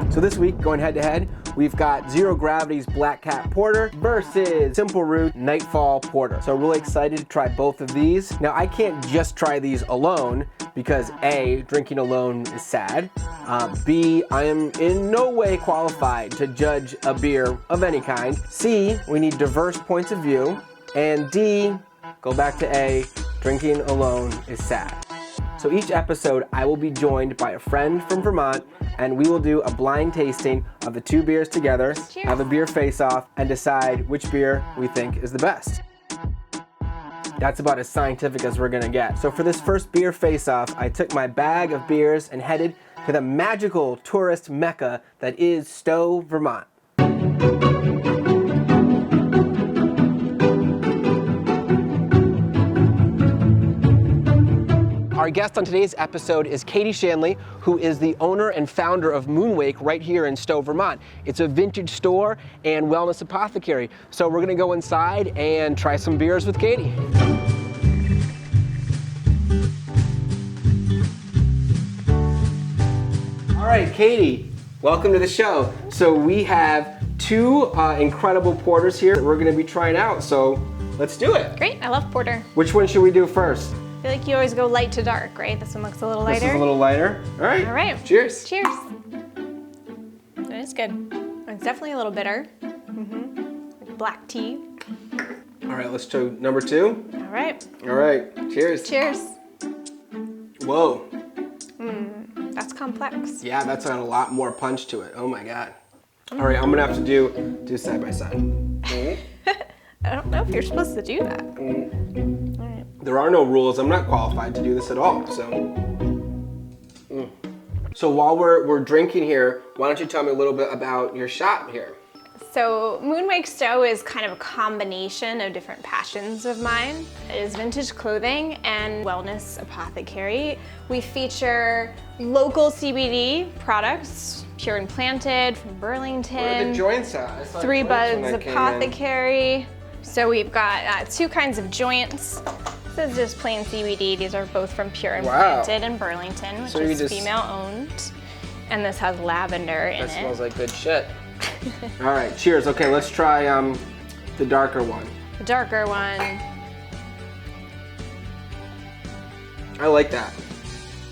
So this week, going head to head, we've got Zero Gravity's Black Cat Porter versus Simple Root Nightfall Porter. So really excited to try both of these. Now I can't just try these alone because A, drinking alone is sad. B, I am in no way qualified to judge a beer of any kind. C, we need diverse points of view. And D, go back to A, drinking alone is sad. So each episode, I will be joined by a friend from Vermont, and we will do a blind tasting of the two beers together, Cheers. have a beer face-off, and decide which beer we think is the best. That's about as scientific as we're gonna get. So for this first beer face-off, I took my bag of beers and headed to the magical tourist mecca that is Stowe, Vermont. Our guest on today's episode is Katie Shanley, who is the owner and founder of Moonwake right here in Stowe, Vermont. It's a vintage store and wellness apothecary. So we're gonna go inside and try some beers with Katie. All right, Katie, welcome to the show. So we have two incredible porters here that we're gonna be trying out, so let's do it. Great, I love porter. Which one should we do first? I feel like you always go light to dark, right? This one looks a little lighter. This is a little lighter. All right. All right. Cheers. Cheers. It is good. It's definitely a little bitter. Like black tea. All right, let's do number two. All right. All right. Cheers. Cheers. Whoa. That's complex. Yeah, that's got a lot more punch to it. Oh my God. All right, I'm gonna have to do side by side. I don't know if you're supposed to do that. All right. There are no rules. I'm not qualified to do this at all. So while we're drinking here, why don't you tell me a little bit about your shop here? So Moonwake Stowe is kind of a combination of different passions of mine. It is vintage clothing and wellness apothecary. We feature local CBD products, pure and planted from Burlington. Where are the joints at? I saw Three joints when Buds I came in. Apothecary. So we've got two kinds of joints. This is just plain CBD. These are both from Pure and Wow. Planted in Burlington, which So you is just- female owned. And this has lavender in That it. smells like good shit. All right, cheers. Okay, let's try the darker one. The darker one. I like that.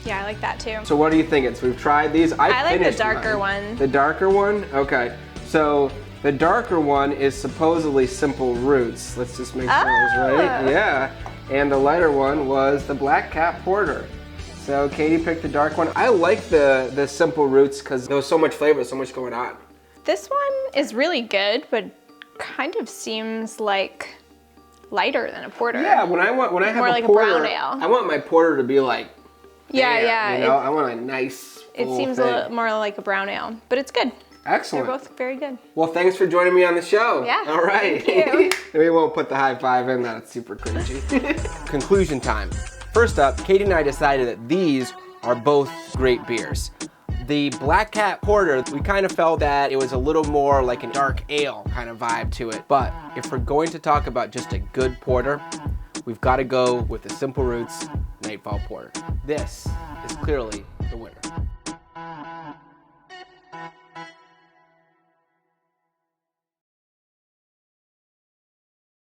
Yeah, I like that too. So what do you think? We've tried these. I like the finished darker mine. one. The darker one? Okay. So the darker one is supposedly Simple Roots. Let's just make sure it was right. Yeah. And the lighter one was the Black Cat Porter. So Katie picked the dark one. I like the Simple Roots because there was so much flavor, so much going on. This one is really good, but kind of seems like lighter than a porter. Yeah, when I have More a like a porter, brown ale. I want my porter to be like Yeah, there, yeah. You know, I want a nice It full seems thing. a little more like a brown ale, but it's good. They're Excellent. both very good. Well, thanks for joining me on the show. Yeah, All right. thank you. We won't put the high five in. That's super cringy. Conclusion time. First up, Katie and I decided that these are both great beers. The Black Cat Porter, we kind of felt that it was a little more like a dark ale kind of vibe to it. But if we're going to talk about just a good porter, we've got to go with the Simple Roots Nightfall Porter. This is clearly